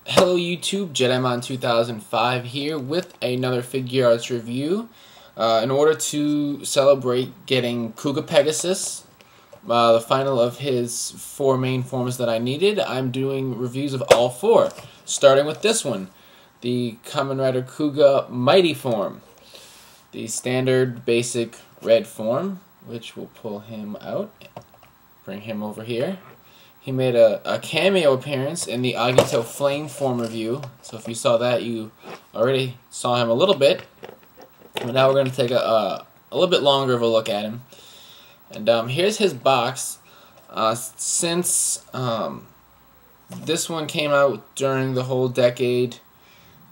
Hello YouTube, Jedimon 2005 here with another Figuarts review. In order to celebrate getting Kuuga Pegasus, the final of his 4 main forms that I needed, I'm doing reviews of all 4. Starting with this one, the Kamen Rider Kuuga Mighty form. The standard basic red form, which will pull him out, bring him over here. He made a cameo appearance in the Agito Flame form review, so if you saw that, you already saw him a little bit. But now we're going to take a little bit longer of a look at him. And here's his box. Since this one came out during the whole decade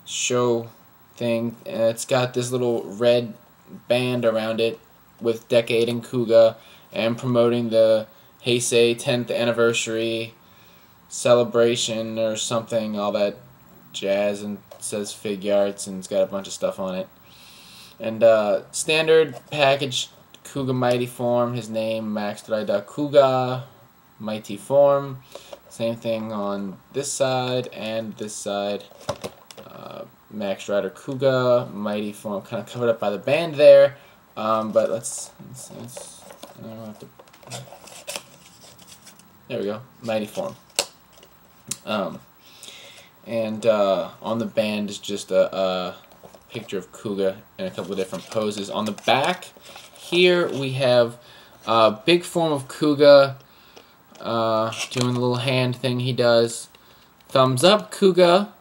show thing, it's got this little red band around it with Decade and Kuuga and promoting the Heisei 10th anniversary celebration or something, all that jazz, and it says Figuarts and it's got a bunch of stuff on it. And standard package Kuuga Mighty form, his name Max Rider Kuuga Mighty form. Same thing on this side and this side. Max Rider Kuuga Mighty form, kind of covered up by the band there. But let's I don't have to. There we go, Mighty form. And on the band is just a picture of Kuuga in a couple of different poses. On the back here we have a big form of Kuuga doing the little hand thing he does. Thumbs up Kuuga,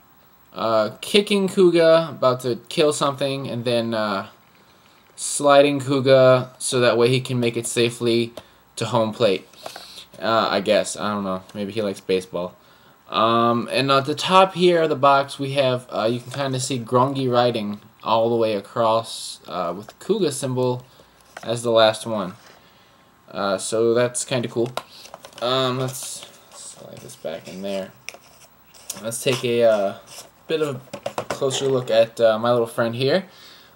kicking Kuuga, about to kill something, and then sliding Kuuga so that way he can make it safely to home plate. I guess. I don't know. Maybe he likes baseball. And at the top here of the box we have, you can kind of see Grongi writing all the way across with the Kuuga symbol as the last one. So that's kind of cool. Let's slide this back in there. Let's take a bit of a closer look at my little friend here.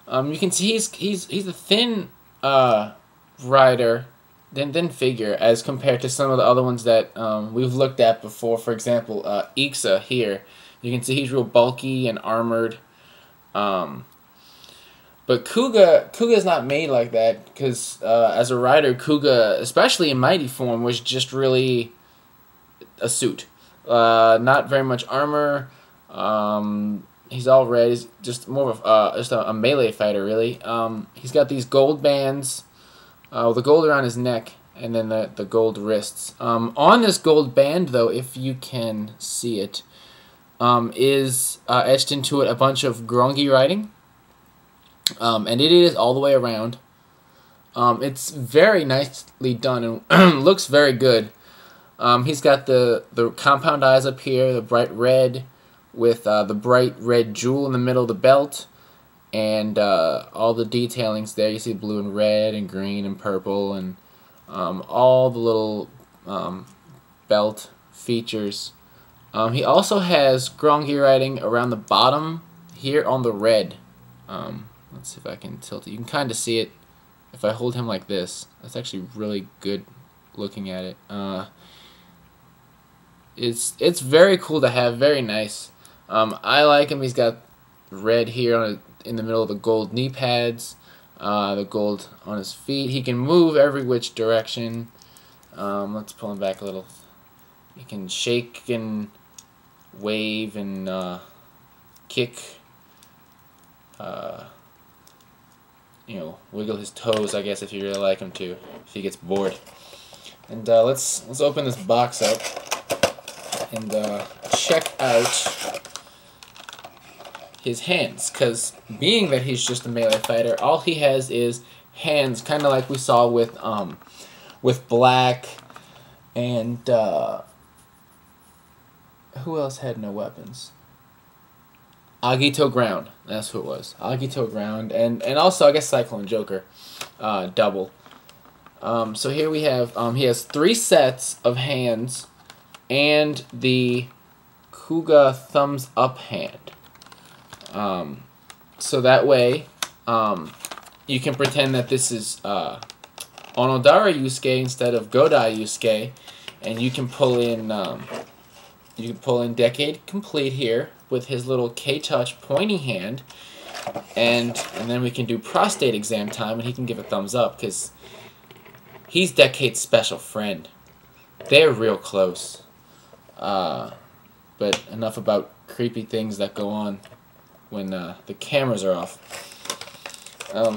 You can see he's a thin rider, thin figure as compared to some of the other ones that we've looked at before. For example, Ixa here. You can see he's real bulky and armored. But Kuuga is not made like that because as a rider, Kuuga, especially in Mighty form, was just really a suit. Not very much armor. He's all red. He's just more of just a melee fighter, really. He's got these gold bands. The gold around his neck, and then the gold wrists. On this gold band, though, if you can see it, is etched into it a bunch of Grongi writing, and it is all the way around. It's very nicely done and looks very good. He's got the compound eyes up here, the bright red, with the bright red jewel in the middle of the belt. And all the detailings there, you see blue and red and green and purple and all the little belt features. He also has Grongi writing around the bottom here on the red. Let's see if I can tilt it. You can kind of see it if I hold him like this. That's actually really good looking at it. It's very cool to have, very nice. I like him. He's got red here on in the middle of the gold knee pads, the gold on his feet. He can move every which direction. Let's pull him back a little. He can shake and wave and kick, you know, wiggle his toes, I guess, if you really like him to, if he gets bored. And let's open this box up and check out his hands, because being that he's just a melee fighter, all he has is hands, kind of like we saw with Black and who else had no weapons? Agito Ground, that's who it was. Agito Ground, and also I guess Cyclone Joker, double. So here we have he has 3 sets of hands and the Kuuga thumbs up hand. So that way, you can pretend that this is Onodara Yusuke instead of Godai Yusuke, and you can pull in you can pull in Decade Complete here with his little K-Touch pointy hand, and then we can do Prostate Exam Time, and he can give a thumbs up because he's Decade's special friend. They're real close. But enough about creepy things that go on when the cameras are off.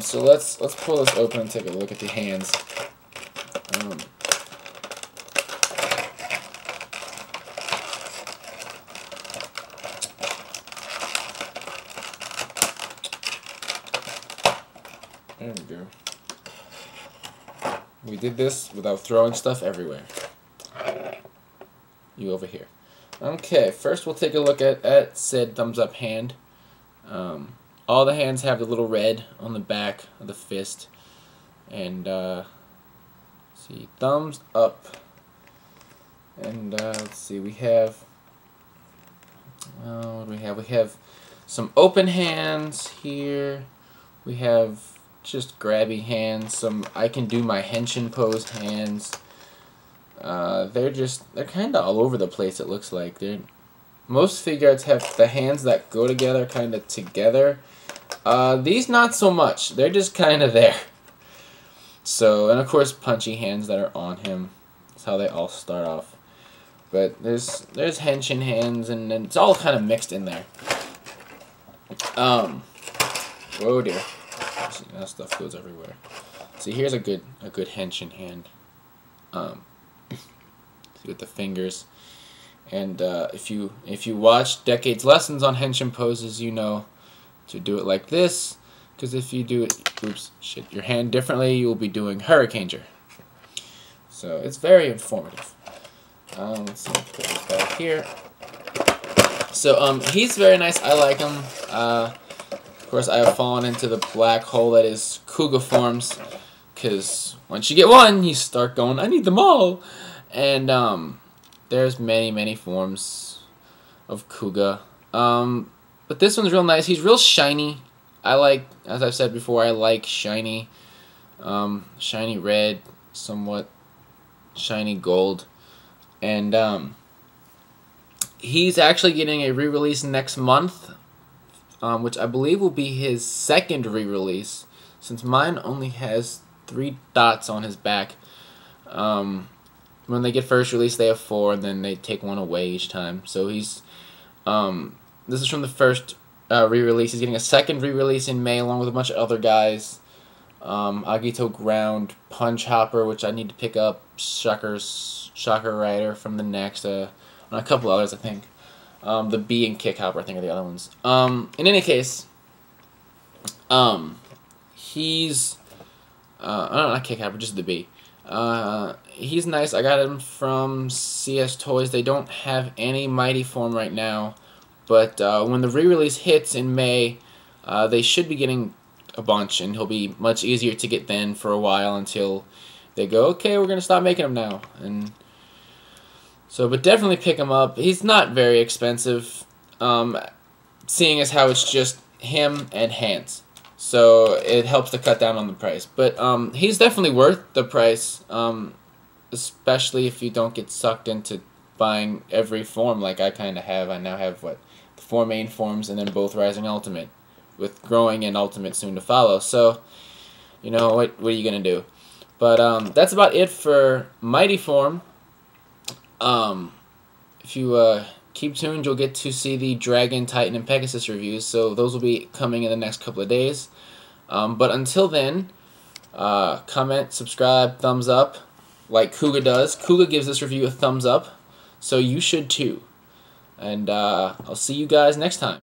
So let's pull this open and take a look at the hands. There we go. We did this without throwing stuff everywhere. You over here. Okay, first we'll take a look at said thumbs up hand. All the hands have the little red on the back of the fist. And, see, thumbs up. And, let's see, we have, what do we have? We have some open hands here. We have just grabby hands, some I can do my henshin pose hands. They're kind of all over the place, it looks like. Most Figuarts have the hands that go together kind of together. These not so much. They're just kind of there. So, and of course punchy hands that are on him. That's how they all start off. But there's henshin hands, and it's all kind of mixed in there. Whoa dear. See, that stuff goes everywhere. See, here's a good henshin hand. See, with the fingers. And if you watch Decade's lessons on henshin poses, you know to do it like this. Because if you do it, your hand differently, you will be doing Hurricaneer. So it's very informative. Let's see, put this back here. So he's very nice. I like him. Of course, I have fallen into the black hole that is Kuuga forms, because once you get one, you start going, I need them all. And there's many forms of Kuuga. But this one's real nice. He's real shiny. I like, as I've said before, I like shiny. Shiny red, somewhat shiny gold. And he's actually getting a re-release next month. Which I believe will be his second re-release, since mine only has 3 dots on his back. When they get first release, they have 4, and then they take 1 away each time. So he's, this is from the first re-release. He's getting a second re-release in May, along with a bunch of other guys. Agito Ground, Punch Hopper, which I need to pick up, Shocker Rider from the next, and a couple others, I think. The B and Kick Hopper, I think, are the other ones. In any case, he's, not Kick Hopper, just the B. He's nice. I got him from CS Toys. They don't have any Mighty form right now, but when the re-release hits in May, they should be getting a bunch, and he'll be much easier to get then for a while until they go, okay, we're going to stop making them now. And so, but definitely pick him up. He's not very expensive, seeing as how it's just him and hands. So it helps to cut down on the price. But he's definitely worth the price, especially if you don't get sucked into buying every form like I kind of have. I now have, the 4 main forms and then both Rising Ultimate, with Growing and Ultimate soon to follow. So, you know, what are you going to do? But that's about it for Mighty form. If you keep tuned, you'll get to see the Dragon, Titan, and Pegasus reviews, so those will be coming in the next couple of days. But until then, comment, subscribe, thumbs up, like Kuuga does. Kuuga gives this review a thumbs up, so you should too. And I'll see you guys next time.